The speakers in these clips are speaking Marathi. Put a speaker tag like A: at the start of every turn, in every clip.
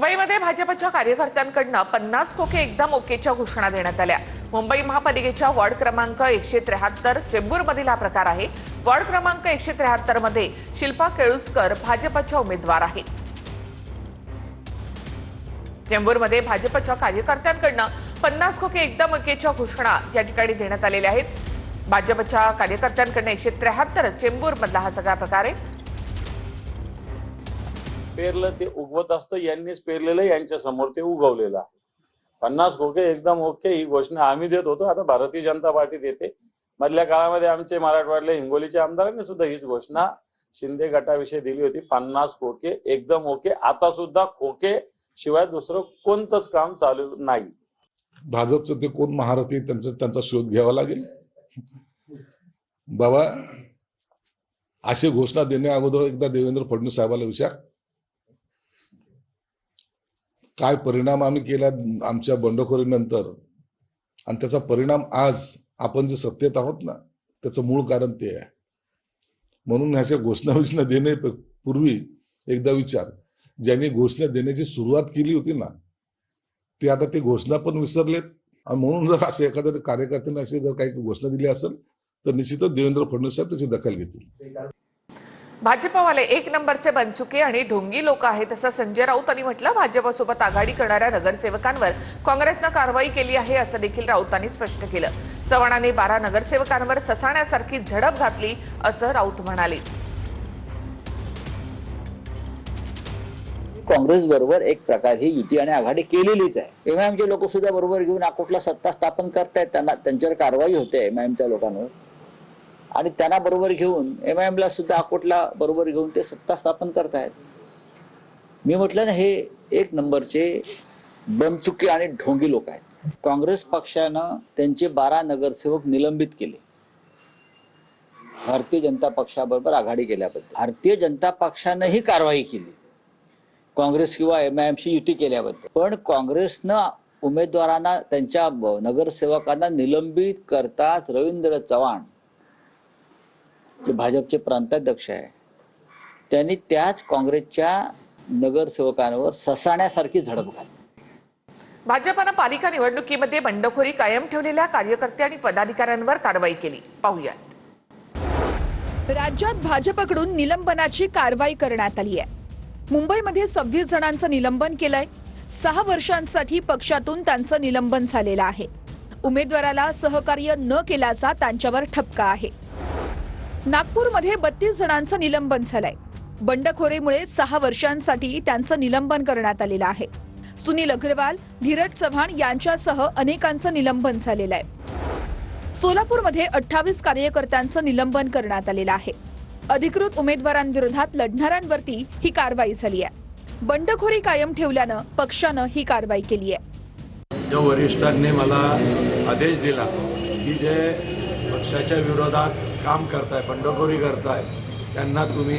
A: मुंबईमध्ये भाजपच्या कार्यकर्त्यांकडून 50 खोके एकदम ओकेच्या घोषणा देण्यात आल्या। मुंबई महापालिकेच्या वॉर्ड क्रमांक 173 चेंबूर मधील हा प्रकार आहे। वॉर्ड क्रमांक 173 मध्ये शिल्पा केळुसकर भाजपच्या उमेदवार आहेत। चेंबूरमध्ये भाजपच्या कार्यकर्त्यांकडून 50 खोके एकदम ओकेच्या घोषणा या ठिकाणी देण्यात आलेल्या आहेत। भाजपच्या कार्यकर्त्यांकडून 173 चेंबूर मधला हा सगळा प्रकार आहे।
B: पेरलं ते उगवत असतं, यांनीच पेरलेलं यांच्या समोर ते उगवलेलं आहे। 50 खोके एकदम ओके ही घोषणा आम्ही देत होतो, आता भारतीय जनता पार्टी देते। मधल्या काळामध्ये आमचे मराठवाड्यातल्या हिंगोलीच्या आमदारांनी सुद्धा हीच घोषणा शिंदे गटाविषयी दिली होती। 50 खोके एकदम ओके। आता सुद्धा खोके शिवाय दुसरं कोणतंच काम चालू नाही।
C: भाजपचं ते कोण महारथी त्यांचा शोध घ्यावा लागेल। बाबा अशी घोषणा देण्या अगोदर एकदा देवेंद्र फडणवीस साहेबांना विचार, काय परिणाम आम्ही केला आमच्या बंडखोरीनंतर, आणि त्याचा परिणाम आज आपण जे सत्तेत आहोत ना, त्याचं मूळ कारण ते आहे। म्हणून ह्याच्या घोषणा देणे पूर्वी एकदा विचार, ज्यांनी घोषणा देण्याची सुरुवात केली होती ना, ते आता ते घोषणा पण विसरलेत। आणि म्हणून जर असे एखाद्या कार्यकर्त्यांना अशी जर काही घोषणा दिली असेल तर निश्चितच देवेंद्र फडणवीस साहेब त्याची दखल घेतील।
A: भाजपवाले एक नंबरचे बनचुके आणि ढोंगी लोक आहेत असं संजय राऊत यांनी म्हटलं। भाजपसोबत आघाडी करणाऱ्या नगरसेवकांवर काँग्रेसनं कारवाई केली आहे असं देखील राऊतांनी स्पष्ट केलं। चव्हाणांनी 12 नगरसेवकांवर ससाण्यासारखी झडप घातली असं राऊत म्हणाले।
D: काँग्रेस बरोबर एक प्रकारची युती आणि आघाडी केलेलीच आहे। एमआयएमचे लोक सुद्धा बरोबर घेऊन अकोटला सत्ता स्थापन करतायत, त्यांच्यावर कारवाई होते एमआयएमच्या लोकांवर, आणि त्यांना बरोबर घेऊन एमआयएमला सुद्धा अकोटला बरोबर घेऊन ते सत्ता स्थापन करतायत। मी म्हटलं ना, हे एक नंबरचे बनचुके आणि ढोंगी लोक आहेत। काँग्रेस पक्षानं त्यांचे 12 नगरसेवक निलंबित केले भारतीय जनता पक्षाबरोबर आघाडी केल्याबद्दल। भारतीय जनता पक्षानंही कारवाई केली काँग्रेस किंवा एमआयएमशी युती केल्याबद्दल, पण काँग्रेसनं उमेदवारांना त्यांच्या नगरसेवकांना निलंबित करताच रवींद्र चव्हाण जे भाजपचे प्रांताध्यक्ष आहे, त्यांनी त्याच काँग्रेसच्या नगरसेवकांवर ससाण्यासारखी झडप घातली।
A: भाजपनं पालिका निवडणुकीमध्ये बंडखोरी कायम ठेवलेल्या कार्यकर्ते आणि पदाधिकाऱ्यांवर कारवाई केली। पाहूयात।
E: राज्यात भाजपकडून निलंबनाची कारवाई करण्यात आली आहे। मुंबईमध्ये 26 जणांचं निलंबन केलंय। 6 वर्षांसाठी पक्षातून त्यांचं निलंबन झालेलं आहे। उमेदवाराला सहकार्य न केल्याचा त्यांच्यावर ठपका आहे। नागपूरमध्ये 32 जणांचं निलंबन झालंय। बंडखोरीमुळे 6 वर्षांसाठी त्यांचं निलंबन करण्यात आलेलं आहे। सुनील अग्रवाल, धीरज चव्हाण यांच्यासह अनेकांचं निलंबन झालेलं आहे। सोलापूरमध्ये 28 कार्यकर्त्यांचं निलंबन करण्यात आलेलं आहे। अधिकृत उमेदवारांविरोधात लढणाऱ्यांवरती ही कारवाई झाली आहे। बंडखोरी कायम ठेवल्यानं पक्षानं ही कारवाई केली आहे।
F: ज्या वरिष्ठांनी मला आदेश दिला की जे पक्षाच्या विरोधात काम करताय, बंडखोरी करताय, त्यांना तुम्ही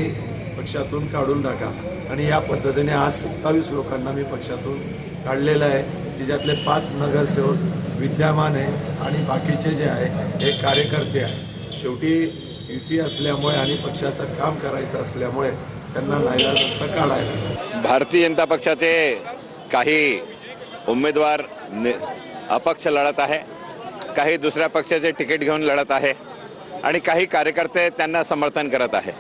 F: पक्षातून काढून टाका, आणि या पद्धतीने आज 27 लोकांना मी पक्षातून काढलेलं आहे, की ज्यातले 5 नगरसेवक विद्यमान आहे आणि बाकीचे जे आहे हे कार्यकर्ते आहे। शेवटी युती असल्यामुळे आणि पक्षाचं काम करायचं असल्यामुळे त्यांना नाईलाज असतं काढायला।
G: भारतीय जनता पक्षाचे काही उमेदवार अपक्ष लढत आहे, काही दुसऱ्या पक्षाचे तिकीट घेऊन लढत आहे, आणि काही कार्यकर्ते त्यांना समर्थन करत आहे।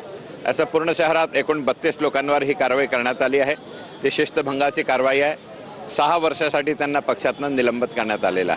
G: असं पूर्ण शहरात एकूण 32 लोकांवर ही कारवाई करण्यात आली आहे। ती शिस्तभंगाची कारवाई आहे। 6 वर्षासाठी त्यांना पक्षातून निलंबित करण्यात आलेलं आहे।